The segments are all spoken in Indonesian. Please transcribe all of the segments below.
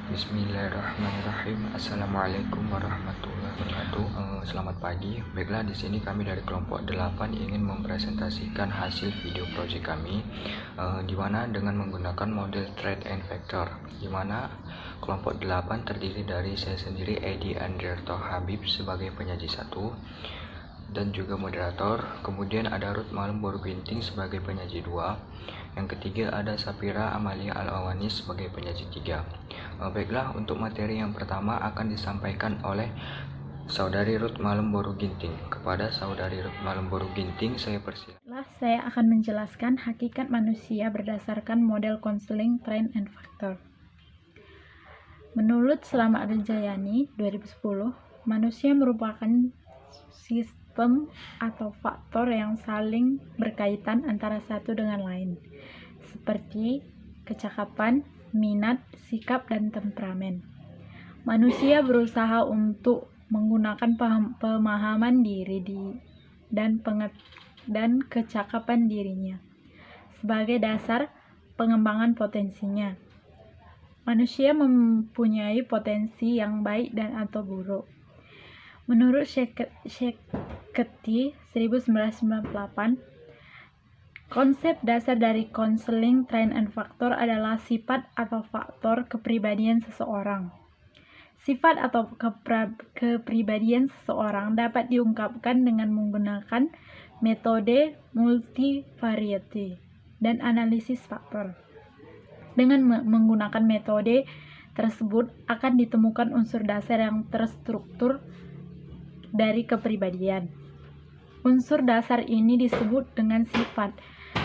Bismillahirrahmanirrahim. Assalamualaikum warahmatullahi wabarakatuh. Selamat pagi. Baiklah, di sini kami dari kelompok 8 ingin mempresentasikan hasil video project kami, di mana dengan menggunakan model thread and vector, di mana kelompok 8 terdiri dari saya sendiri, Edi Andriarto Habib sebagai penyaji 1 dan juga moderator. Kemudian ada Ruth Malum Boruginting sebagai penyaji 2. Yang ketiga ada Sapira Amalia Al-Awanis sebagai penyaji 3. Baiklah, untuk materi yang pertama akan disampaikan oleh Saudari Ruth Malum Boruginting. Kepada Saudari Ruth Malum Boruginting saya persilakan. Saya akan menjelaskan hakikat manusia berdasarkan model konseling Trend and Factor. Menurut Slamet Rinjayani 2010, manusia merupakan sistem atau faktor yang saling berkaitan antara satu dengan lain, seperti kecakapan, minat, sikap, dan temperamen. Manusia berusaha untuk menggunakan pemahaman diri dan kecakapan dirinya sebagai dasar pengembangan potensinya. Manusia mempunyai potensi yang baik dan atau buruk. Menurut Sheketi 1998, konsep dasar dari konseling Trend and Factor adalah sifat atau faktor kepribadian seseorang. Sifat atau kepribadian seseorang dapat diungkapkan dengan menggunakan metode multivariate dan analisis faktor. Dengan menggunakan metode tersebut akan ditemukan unsur dasar yang terstruktur dari kepribadian. Unsur dasar ini disebut dengan sifat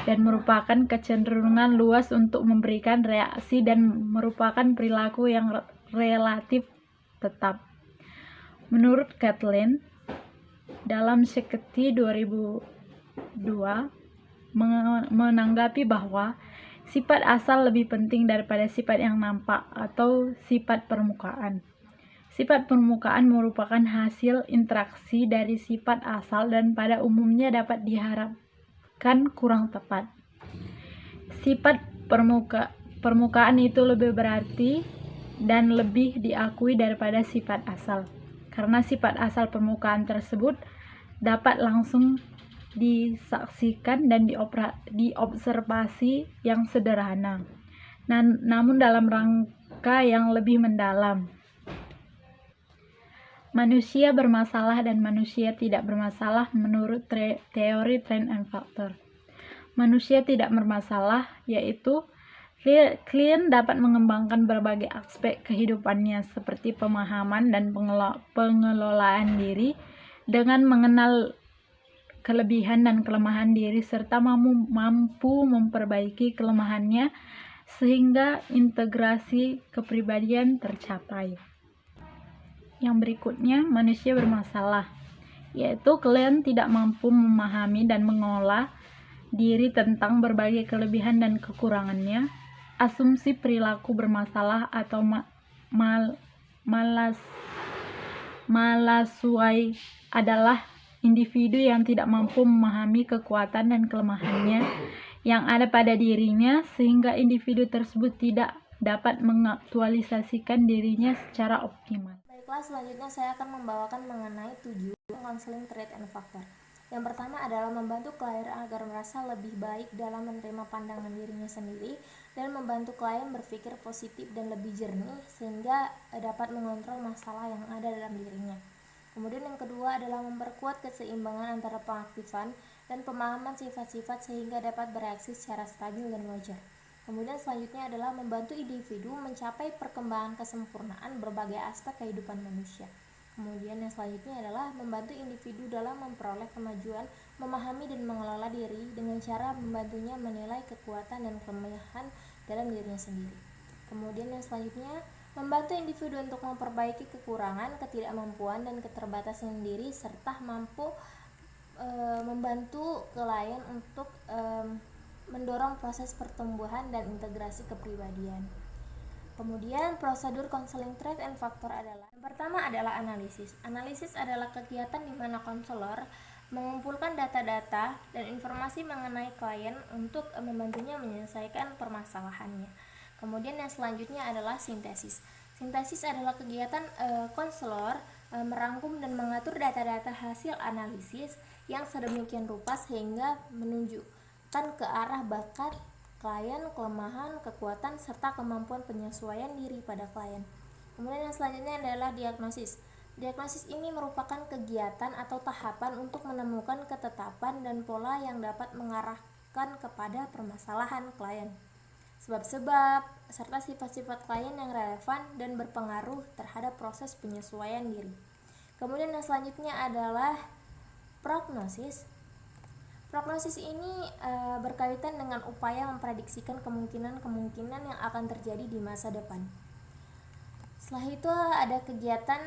dan merupakan kecenderungan luas untuk memberikan reaksi dan merupakan perilaku yang relatif tetap. Menurut Kathleen, dalam Sheketi 2002 menanggapi bahwa sifat asal lebih penting daripada sifat yang nampak atau sifat permukaan. Sifat permukaan merupakan hasil interaksi dari sifat asal dan pada umumnya dapat diharapkan kurang tepat. Sifat permukaan itu lebih berarti dan lebih diakui daripada sifat asal, karena sifat asal permukaan tersebut dapat langsung disaksikan dan diobservasi yang sederhana, namun dalam rangka yang lebih mendalam. Manusia bermasalah dan manusia tidak bermasalah menurut teori Trend and Factor. Manusia tidak bermasalah yaitu klien dapat mengembangkan berbagai aspek kehidupannya seperti pemahaman dan pengelolaan diri dengan mengenal kelebihan dan kelemahan diri serta mampu memperbaiki kelemahannya sehingga integrasi kepribadian tercapai. Yang berikutnya, manusia bermasalah, yaitu klien tidak mampu memahami dan mengolah diri tentang berbagai kelebihan dan kekurangannya. Asumsi perilaku bermasalah atau malasuai adalah individu yang tidak mampu memahami kekuatan dan kelemahannya yang ada pada dirinya sehingga individu tersebut tidak dapat mengaktualisasikan dirinya secara optimal. Baiklah, selanjutnya saya akan membawakan mengenai tujuan konseling Trend and Factor. Yang pertama adalah membantu klien agar merasa lebih baik dalam menerima pandangan dirinya sendiri dan membantu klien berpikir positif dan lebih jernih sehingga dapat mengontrol masalah yang ada dalam dirinya. Kemudian yang kedua adalah memperkuat keseimbangan antara pengaktifan dan pemahaman sifat-sifat sehingga dapat bereaksi secara stabil dan wajar. Kemudian selanjutnya adalah membantu individu mencapai perkembangan kesempurnaan berbagai aspek kehidupan manusia. Kemudian yang selanjutnya adalah membantu individu dalam memperoleh kemajuan, memahami dan mengelola diri dengan cara membantunya menilai kekuatan dan kelemahan dalam dirinya sendiri. Kemudian yang selanjutnya membantu individu untuk memperbaiki kekurangan, ketidakmampuan dan keterbatasan diri serta mampu membantu klien untuk mendorong proses pertumbuhan dan integrasi kepribadian. Kemudian prosedur konseling Trend and Factor adalah yang pertama adalah analisis. Analisis adalah kegiatan di mana konselor mengumpulkan data-data dan informasi mengenai klien untuk membantunya menyelesaikan permasalahannya. Kemudian yang selanjutnya adalah sintesis. Sintesis adalah kegiatan konselor merangkum dan mengatur data-data hasil analisis yang sedemikian rupa sehingga menunjukkan ke arah bakat klien, kelemahan, kekuatan, serta kemampuan penyesuaian diri pada klien. Kemudian yang selanjutnya adalah diagnosis. Diagnosis ini merupakan kegiatan atau tahapan untuk menemukan ketetapan dan pola yang dapat mengarahkan kepada permasalahan klien, sebab-sebab, serta sifat-sifat klien yang relevan dan berpengaruh terhadap proses penyesuaian diri. Kemudian yang selanjutnya adalah prognosis. Prognosis ini berkaitan dengan upaya memprediksikan kemungkinan-kemungkinan yang akan terjadi di masa depan. Setelah itu ada kegiatan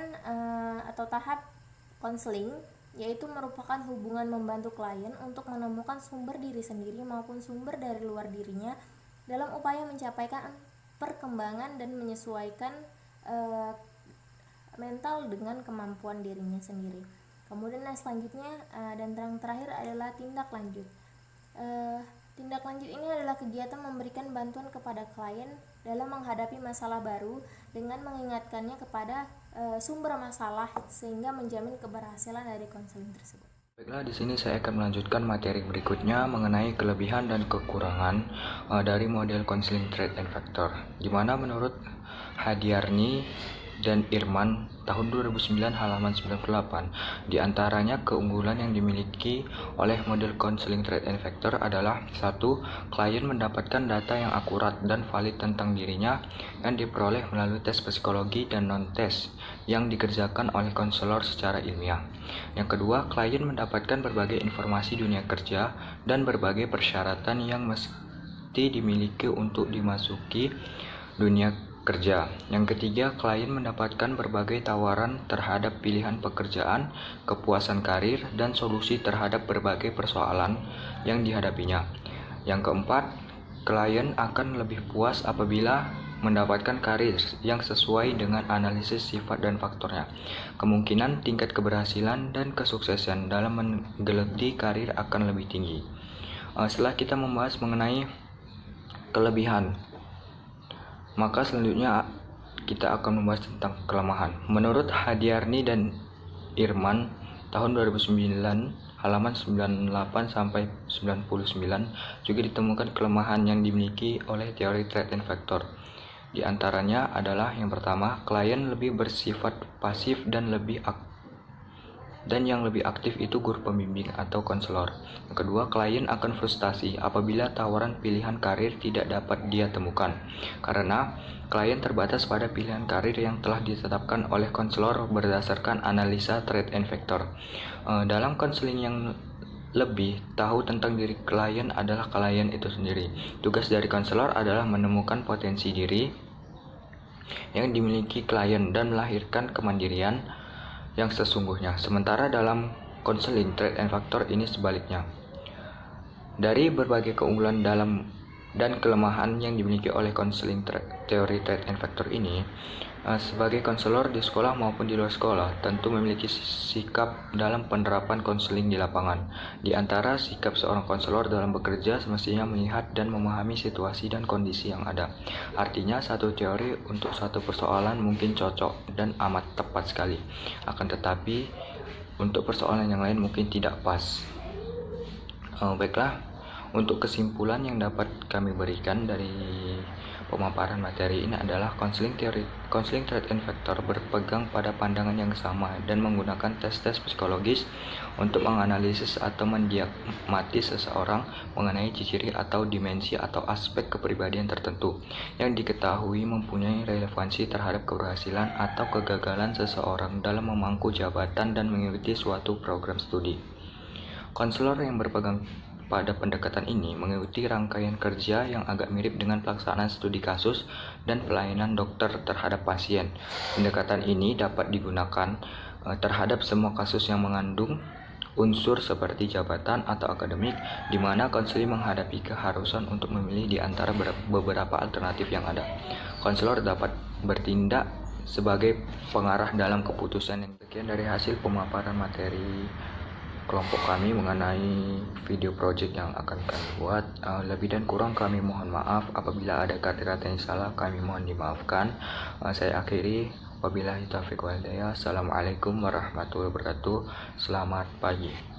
atau tahap konseling, yaitu merupakan hubungan membantu klien untuk menemukan sumber diri sendiri maupun sumber dari luar dirinya dalam upaya mencapaikan perkembangan dan menyesuaikan mental dengan kemampuan dirinya sendiri. Kemudian yang selanjutnya dan yang terakhir adalah tindak lanjut. Tindak lanjut ini adalah kegiatan memberikan bantuan kepada klien dalam menghadapi masalah baru dengan mengingatkannya kepada sumber masalah sehingga menjamin keberhasilan dari konseling tersebut. Baiklah, di sini saya akan melanjutkan materi berikutnya mengenai kelebihan dan kekurangan dari model konseling Threat and Factor, di mana menurut Hadiarni dan Irman tahun 2009 halaman 98, di antaranya keunggulan yang dimiliki oleh model konseling Threat and Factor adalah 1. Klien mendapatkan data yang akurat dan valid tentang dirinya yang diperoleh melalui tes psikologi dan non-tes yang dikerjakan oleh konselor secara ilmiah. Yang kedua, klien mendapatkan berbagai informasi dunia kerja dan berbagai persyaratan yang mesti dimiliki untuk dimasuki dunia kerja. Yang ketiga, klien mendapatkan berbagai tawaran terhadap pilihan pekerjaan, kepuasan karir, dan solusi terhadap berbagai persoalan yang dihadapinya. Yang keempat, klien akan lebih puas apabila mendapatkan karir yang sesuai dengan analisis sifat dan faktornya. Kemungkinan tingkat keberhasilan dan kesuksesan dalam menggeluti karir akan lebih tinggi. Setelah kita membahas mengenai kelebihan, maka selanjutnya kita akan membahas tentang kelemahan. Menurut Hadiarni dan Irman tahun 2009 halaman 98 sampai 99 juga ditemukan kelemahan yang dimiliki oleh teori Threat and Factor. Di antaranya adalah yang pertama, klien lebih bersifat pasif dan yang lebih aktif itu guru pembimbing atau konselor. Yang kedua, klien akan frustasi apabila tawaran pilihan karir tidak dapat dia temukan, karena klien terbatas pada pilihan karir yang telah ditetapkan oleh konselor berdasarkan analisa Threat and Factor. Dalam konseling yang lebih tahu tentang diri klien adalah klien itu sendiri. Tugas dari konselor adalah menemukan potensi diri yang dimiliki klien dan melahirkan kemandirian yang sesungguhnya. Sementara dalam konseling Threat and Factor ini sebaliknya. Dari berbagai keunggulan dalam dan kelemahan yang dimiliki oleh konseling teori Threat and Factor ini, sebagai konselor di sekolah maupun di luar sekolah tentu memiliki sikap dalam penerapan konseling di lapangan. Di antara sikap seorang konselor dalam bekerja semestinya melihat dan memahami situasi dan kondisi yang ada. Artinya, satu teori untuk satu persoalan mungkin cocok dan amat tepat sekali, akan tetapi untuk persoalan yang lain mungkin tidak pas. Baiklah, untuk kesimpulan yang dapat kami berikan dari pemaparan materi ini adalah konseling Threat and Factor berpegang pada pandangan yang sama dan menggunakan tes-tes psikologis untuk menganalisis atau mendiagnosis seseorang mengenai ciri atau dimensi atau aspek kepribadian tertentu yang diketahui mempunyai relevansi terhadap keberhasilan atau kegagalan seseorang dalam memangku jabatan dan mengikuti suatu program studi. Konselor yang berpegang pada pendekatan ini mengikuti rangkaian kerja yang agak mirip dengan pelaksanaan studi kasus dan pelayanan dokter terhadap pasien. Pendekatan ini dapat digunakan terhadap semua kasus yang mengandung unsur seperti jabatan atau akademik, di mana konseling menghadapi keharusan untuk memilih di antara beberapa alternatif yang ada. Konselor dapat bertindak sebagai pengarah dalam keputusan yang sekian dari hasil pemaparan materi kelompok kami mengenai video project yang akan kami buat. Lebih dan kurang kami mohon maaf. Apabila ada kata-kata yang salah, kami mohon dimaafkan. Saya akhiri. Wabillahi taufiq wal hidayah. Assalamualaikum warahmatullahi wabarakatuh. Selamat pagi.